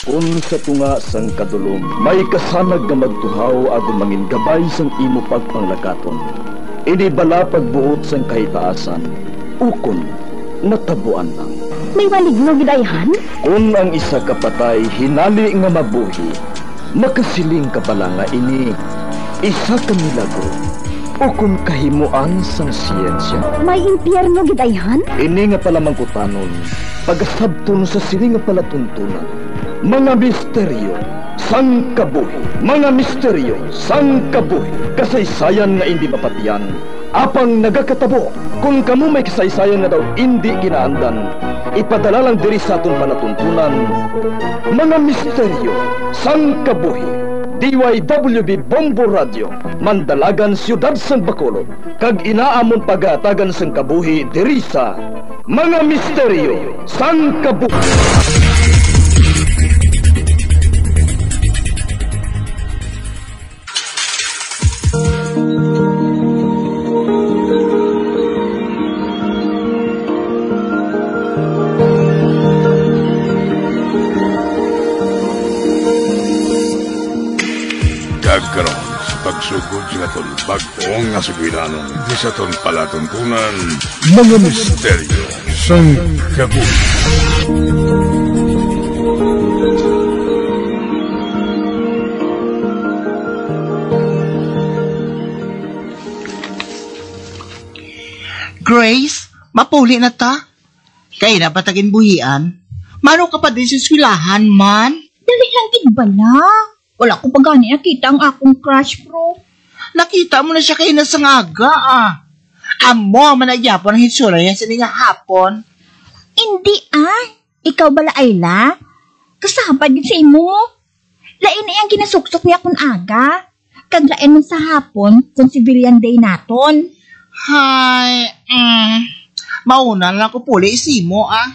Kung sa tunga sang kadulom, may kasanag nga magtuhaw agon mangin gabay sang imo pagpanglakaton. Ini bala pagbuot sang kahitaasan, ukon natabuan lang. May maligno gidayhan? Kung ang isa kapatay hinali nga mabuhi, makasiling ka pala nga ini isa ka milagro o kung kahimuan sang siyensya. May impyerno gidayhan? Ini nga pala mangkutanon, pagasabton sa sili nga palatuntunan. Mga misteryo sang kabuhi, mga misteryo sang kabuhi, kasaysayan nga hindi mapatiyan, apang nagakatabo. Kung kamo may kasaysayan nga daw hindi ginaandan, ipadala lang diri sa atong palatuntunan. Mga misteryo sang kabuhi, DYWB Bombo Radio, Mandalagan, Siyudad sang Bacolod, kag inaamon pagatagan sang kabuhi diri sa Mga Misteryo sang Kabuhi. Karon sa pagsugod sa aton bag-ong nga sugiranon di sa aton palatuntunan, Mga Misteryo sang Kabuhi. Grace, mapuli na ta. Kaya na patagin buhian. Mano ka pa din sa eskwelahan, man? Dali lang gid bala. Wala ko pa gani nakita ang akong crush, bro. Nakita mo na siya kayo na sa ngaga, ah. Amo, managyapon ang hitsura niya sa nga hapon. Hindi, Ikaw bala, Ayla? Kasabad din sa imo. Lain na yung ginasuksok niya kung aga. Kaglain mo sa hapon kung civilian day naton. Hay, mauna lang ko puli isimo, ah.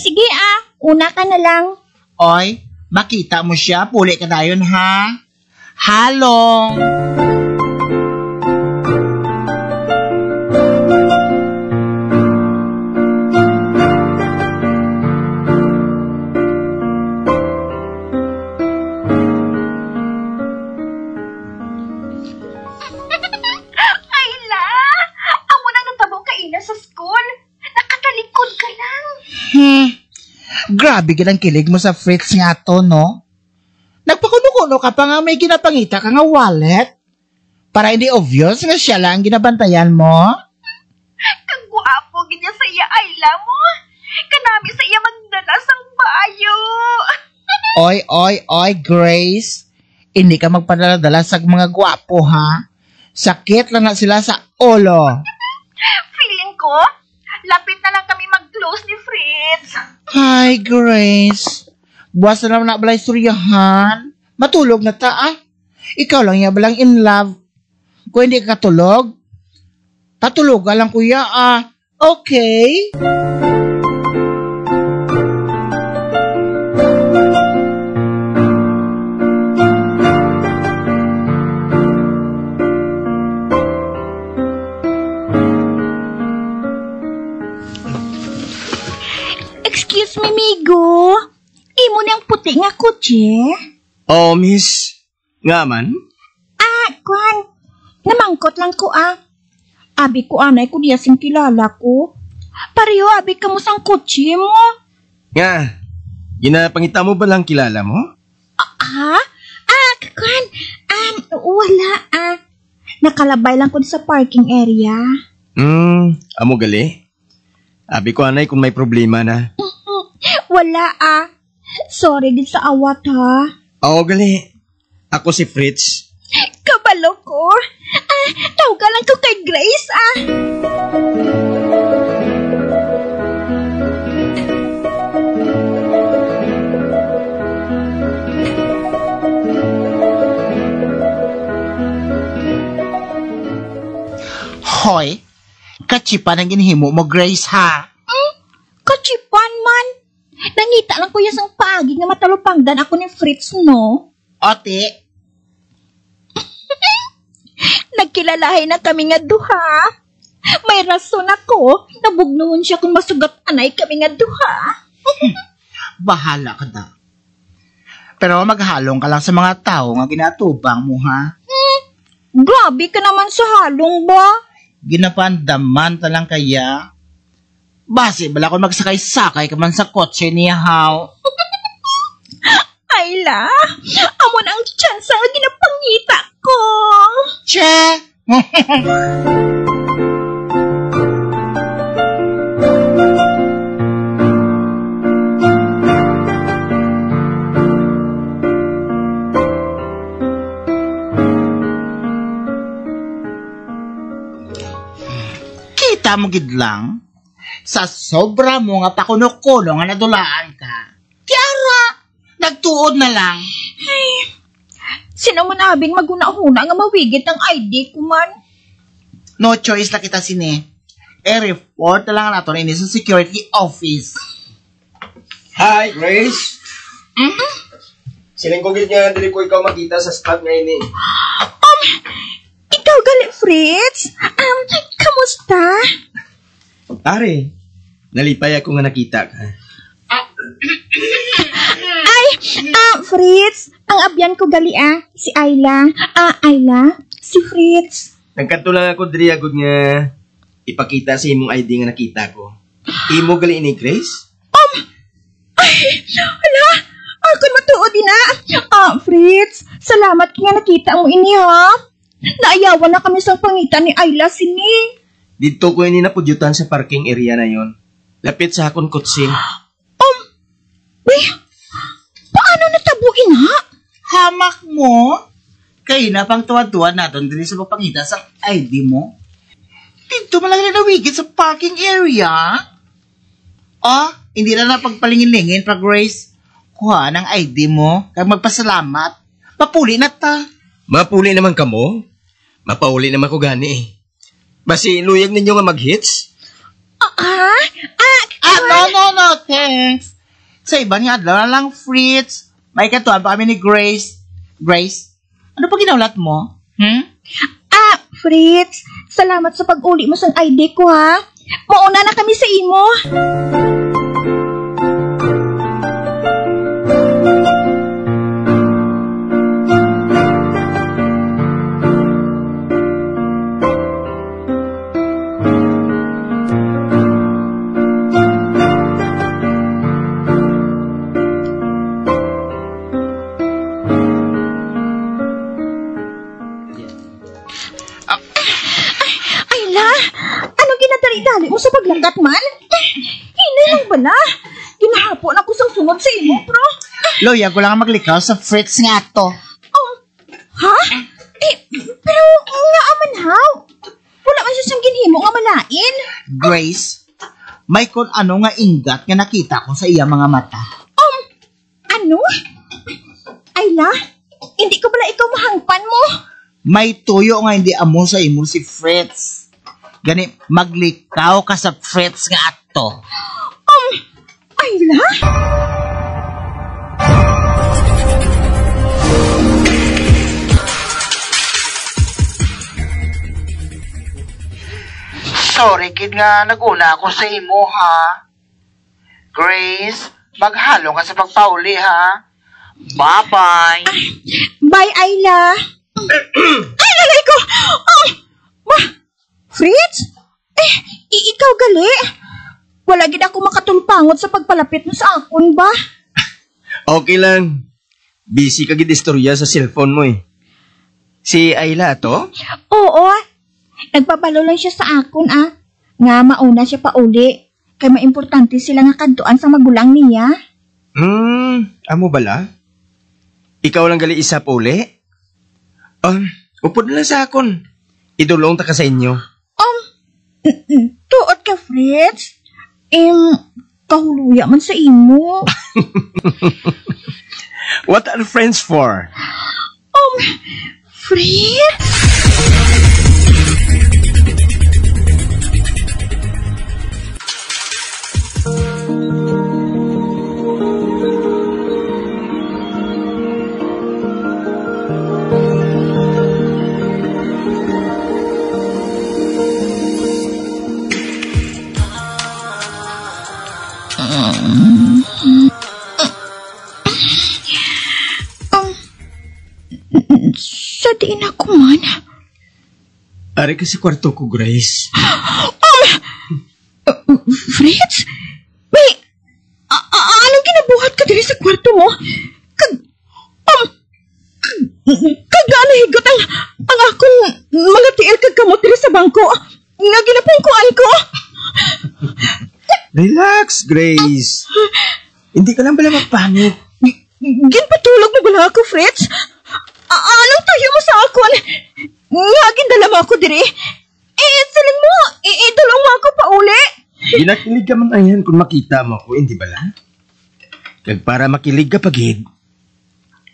Sige, una ka na lang. Oy, makita mo siya, puli ka dayon, ha? Halong! Ayla! Amo nang natabo ka ina sa school. Nakatalikod ka lang. Grabe ganang kilig mo sa Fritz nga to, no? Nagpakuno-kuno ka pa nga may ginapangita ka nga wallet. Para hindi obvious nga siya lang ginabantayan mo. Kagwapo ganyan sa iya, Ayla mo. Kanami sa iya magdala sang bayo. Oy, Grace. Hindi ka magpadala-dala sa mga gwapo, ha? Sakit lang na sila sa ulo. Feeling ko, lapit na lang kami mag-close ni Fritz. Hi, Grace. Buwas na naman na balay suryahan. Matulog na ta, ah. Ikaw lang ya balang in love. Kung hindi ka katulog, patulog ka lang, kuya, ah. Okay? Excuse me, migo. Imo niyang puti nga kutsi. Oh, miss. Nga man? Kwan. Namangkot lang ko, Abi ko, anay ko diya sing kilala ko. Pareho, abi ka mo sang kutsi mo. Nga. Ginapangita mo ba lang kilala mo? Kwan. Wala, Nakalabay lang ko sa parking area. Amo gali? Abi ko, anay, kung may problema na. Wala, Sorry din sa awat, ha? Oo, gali. Ako si Fritz. Kabalo ko. Tawag lang ko kay Grace, Hoy, kachipan ang ginhimo mo, Grace, ha? Kachipan man. Nangita lang ko yung sang paagi nga matalupangdan ako ni Fritz, no? Ote. Nagkilalahay na kami nga duha. May rason ako. Nabugnuhon siya kung masugat anay kami nga duha. Bahala ka na. Pero maghalong ka lang sa mga tao nga ginatubang mo, ha? Grabe ka naman sa halong ba? Ginapandaman ta lang kaya. Base, bala ko magsakay-sakay ka man sa kotse niya, haw. Ayla, amo na ang chance nga ginapangita ko. Che! Kita mo gid lang, sa sobra mo nga pakuno-kuno nga nadulaan ka. Tiara, nagtuod na lang. Sino man abing maguna-huna nga mawigit ang ID ko man? No choice na kita sini. I-report na lang nato ini sa security office. Hi, Grace. Siling ko gid nga dili ko ikaw makita sa spot ngayon eh. Ikaw gali, Fritz? Kamusta? Pare, nalipay ako nga nakita ka. Fritz, ang abyan ko gali si Ayla. Ayla, si Fritz. Nagkanto lang ako diri agud nga ipakita sa imong ID nga nakita ko. Imo gali ini, Grace? Hala, ako matuod na. Fritz, salamat nga nakita mo ini, ha? Naayawan na kami sa pangitan ni Ayla sini. Dito ko ini napudyutan sa parking area na yon. Lapit sa akong kutsi. Paano natabuin, ha? Hamak mo? Kayo na pang tuwad-tuwad natin din sa papangita sa ID mo. Dito mo lang nawigit sa parking area. Hindi na pagpalingin-lingin pa, Grace. Kuha ng ID mo, kaya magpasalamat. Papuli na ta. Mapuli naman kamo? Mapauli naman ko gani eh. Basi luyag ninyo nga mag-hits? No, thanks. Sa iba niya, adlaw na lang, Fritz. May katuan pa kami ni Grace. Grace, ano pa ginaulat mo? Fritz, salamat sa pag-uli mo sa ID ko, ha? Mauna na kami sa imo. Dali mo sa paglagat man? Hinay lang ba na? Ginahapon ako sang sunod sa imo, bro. Loya, ko lang maglikaw sa Fritz nga to. Ha? Pero nga aman haw. Wala man siya siyang ginhimo nga malain. Grace, may kung ano nga ingat nga nakita ko sa iya mga mata. Ano? Ayla, hindi ko pala ikaw mahangpan mo. May tuyo nga hindi amo sa imo si Fritz. Gani, maglikaw ka sa Fritz nga ato. Ayla? Sorry, kid nga, naguna ako sa imo, ha? Grace, maghalo ka sa pagpauli, ha? Bye-bye. Bye, Ayla. Ay, lalay ko! Fritz? Ikaw gali? Wala gid ako makatulpangot sa pagpalapit mo sa akon ba? Okay lang. Busy ka gid istorya sa cellphone mo eh. Si Ayla to? Oo. Nagpabalo lang siya sa akon nga mauna siya pa uli. Kay maimportante sila nga kadtuan sa magulang niya. Amo bala? Ikaw lang gali isa pa uli? Upod na lang sa akon. Idulong ta ka sa inyo. Tuot ka, Fritz. Kahuluya man sa imo. What are friends for? Fritz? Sa diin ako man. Ari kasi kwarto ko, Grace. Fritz? May, anong ginabuhat ka diri sa kwarto mo? Kaganahigot ang akong mga tiil kagkamot diri sa bangko nga ginapungkuan ko. Relax, Grace. Hindi ka lang pala magpanik. Ginpatulog mo bala ako, Fritz? Anong tuyo mo sa akon? Nga gindala mo ako diri? Saling mo, idulong mo ako pa uli. Ginakilig ka man ayan kung makita mo ako, hindi bala? Kag para makilig ka pagid,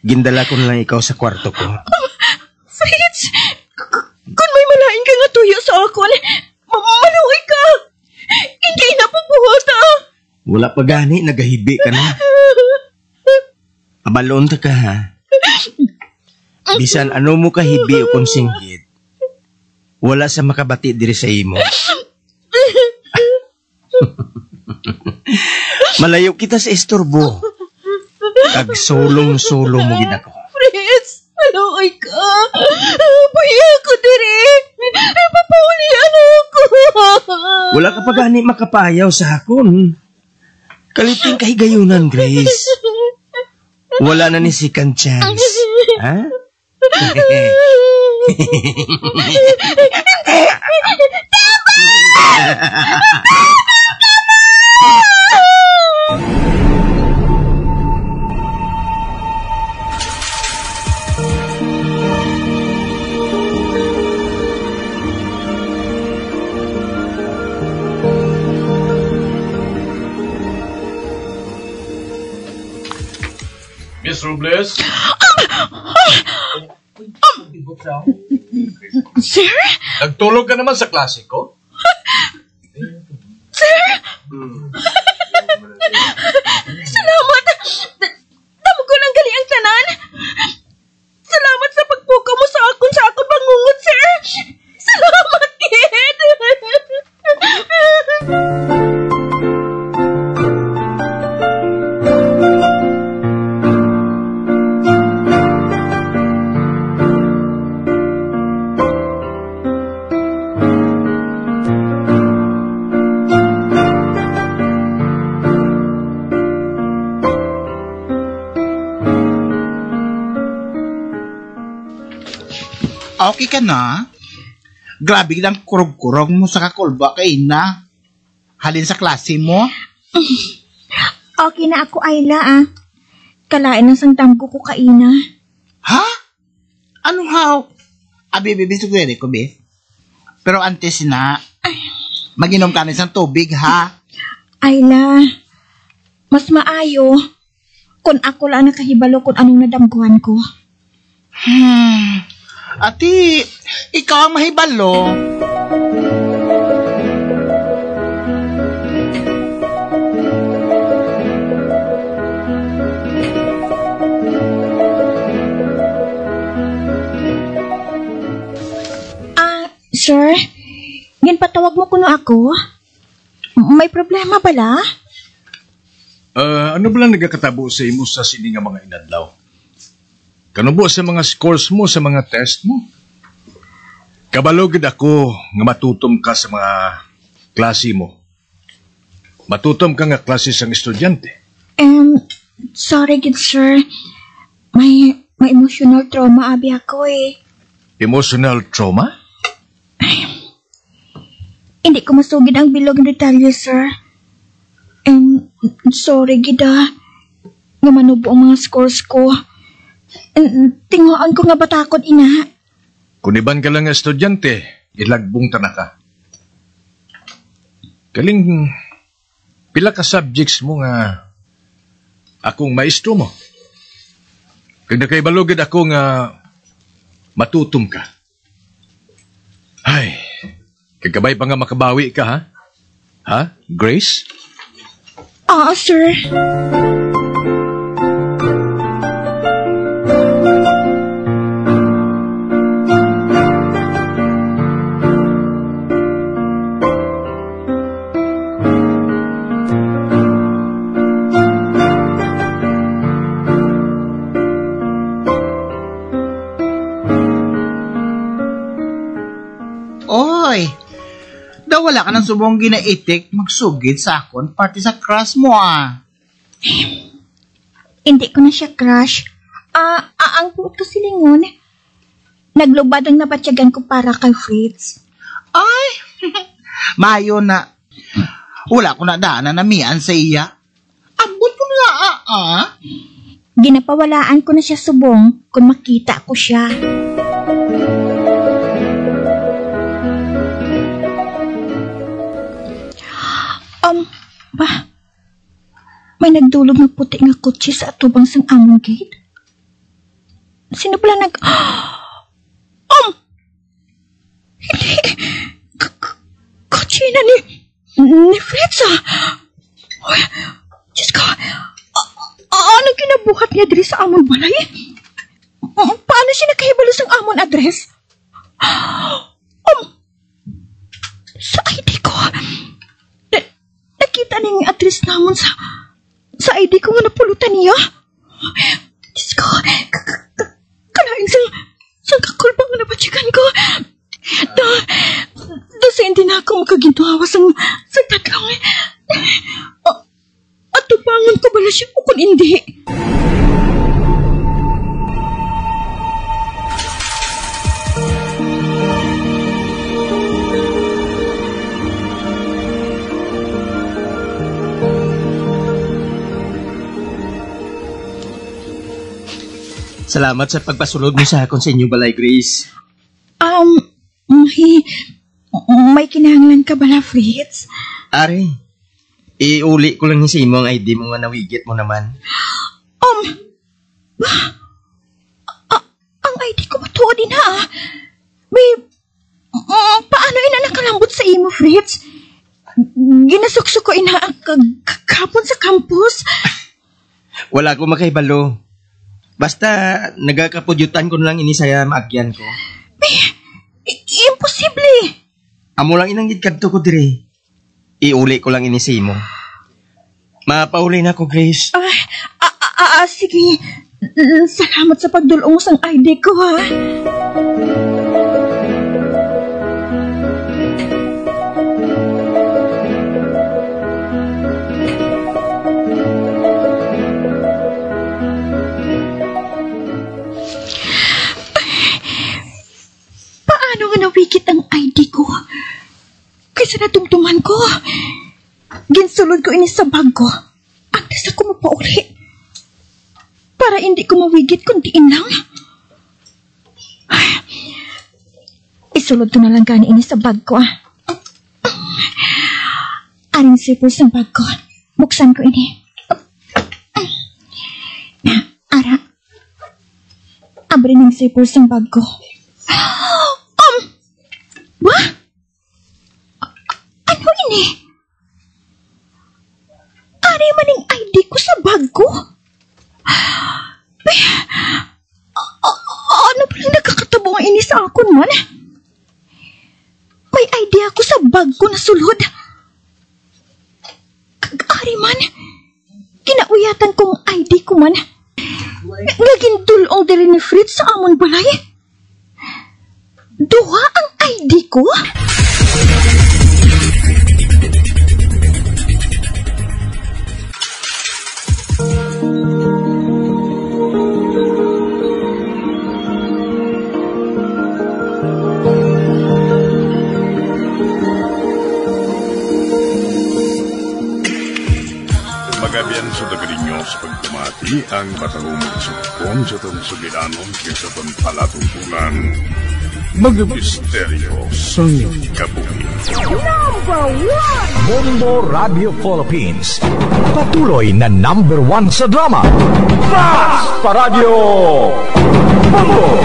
gindala ko na lang ikaw sa kwarto ko. Fritz, kung may malain ka nga tuyo sa akon, maluwi ka. Hindi na pupuhota. Wala pa gani, nagahibi ka na. Abalon ta ka, ha? Bisan ano mo kahibi o konsinggit, wala sa makabati diri sa imo. Malayo kita sa istorbo. Kag sulong-sulong mo gid ako. Fritz, maluwi ka. Paya ko diri. Papulian ako. Wala ka pa gani makapayaw sa hakon. Kaliting kahigayunan, Grace. Wala na ni second chance. Ha? Miss Robles? Sir? Nagtulog ka naman sa klase ko? Sir? Salamat! Damo ko ng gali ang tanan. Salamat sa pagpukaw mo sa akon bangungot, sir. Salamat, kid! Okay ka na? Grabe lang kurog-kurog mo sa kakulba kay na. Halin sa klase mo? Okay na ako, Ayla, Kalain ng sangtamgo ko kaina. Ha? Anong how? Abi, sugwede ko, be. Pero antes na, maginom ka na isang tubig, ha? Ayla, mas maayo kung ako lang nakahibalo kung anong nadamguhan ko. Ati, ikaw ang mahibalo. Sir, ginpatawag mo kuno ako? May problema bala? Ano ba lang nagakatabo sa imo sa sini nga mga inadlaw? Kano po sa mga scores mo sa mga test mo? Kabalogid ako nga matutom ka sa mga klase mo. Matutom ka nga klase sang estudyante. Sorry gid sir. May emotional trauma abi ako Emotional trauma? Hindi ko masugid ang bilog ng detalye, sir. Sorry gid nga manubo ang mga scores ko. Tinguan ko nga batakod ina. Kung iban ka lang nga estudyante, ilagbong ta na ka. Kaling pila ka subjects mo nga akong maestro mo. Kag nakaibalogid ako nga matutom ka. Ay, kagabay pa nga makabawi ka, ha? Ha, Grace? Sir. Daw wala ka ng subong ginaitik magsugid sa akon party sa crush mo Hindi ko na siya crush. Ang buot ko silingon. Naglubad ang nabatyagan ko para kay Fritz. Ay, mayo na. Wala ko na daanan na miyan sa iya. Abot ko na Ginapawalaan ko na siya subong kung makita ko siya. May nagdulog ng puti nga kotse sa atubang sang among gate. Sino pala Hindi. Kotse na ni Fritz Oy, Diyos ko. Ano kinabuhat niya diri sa amon balay? Paano siya nakahibalo sang amon address? Sa ID ko. Nakita niya yung address namon sa ID ko nga napulutan niya. Diyos ko. Kanain sang kakulbang nga nabatsikan ko. Dasa hindi na ako makagintuhawa sang tatlong. At tubangan ko bala siya o kung hindi. Salamat sa pagpasulod mo sa akon sa inyo balay, Grace. May kinahanglan ka bala, Fritz? Ari, iuli ko lang ni sa imo ang ID mo nga nawigit mo naman. Ang ID ko matuod din paano ina nakalambot sa imo, Fritz? Ginasuksok ko ina kapon sa campus. Wala ko makahibalo. Basta nagakapudyutan ko lang ini saya maagyan ko. Imposible. Amo lang inanggit kadto ko dire. Iuli ko lang ini sa imo. Mapauli na ko, Grace. Sige. Salamat sa pagdulong sang ID ko, Paano nga nawigit ang ID ko? Kaysa natumtuman ko. Ginsulod ko ini sa bag ko. Antes ako mapauli. Para hindi ko mawigit kuntiin lang. Isulod ko na lang gani ini sa bag ko. Aring sipos ng bag ko. Buksan ko ini. Ara. Abri ng sipos ng bag ko. Wah? Ano ini? Ari maning ID ko sa bag ko? Ano palang nakakatabo nga ini sa akon man? May ID ako sa bag ko na sulod. Kag-ari man, kinauyatan kong ID ko man. Nagindulong diri ni Fritz sa amon balay. Duha ang ID ko? Magabian sa dagalinyo sa pagtumati ang batahumong sukon sa tansugilanon kaysa palatuntunan. Mga misteryo sa kabuhi. Bombo Radio Philippines. Patuloy na #1 sa drama. Fast pa Radio! Bombo!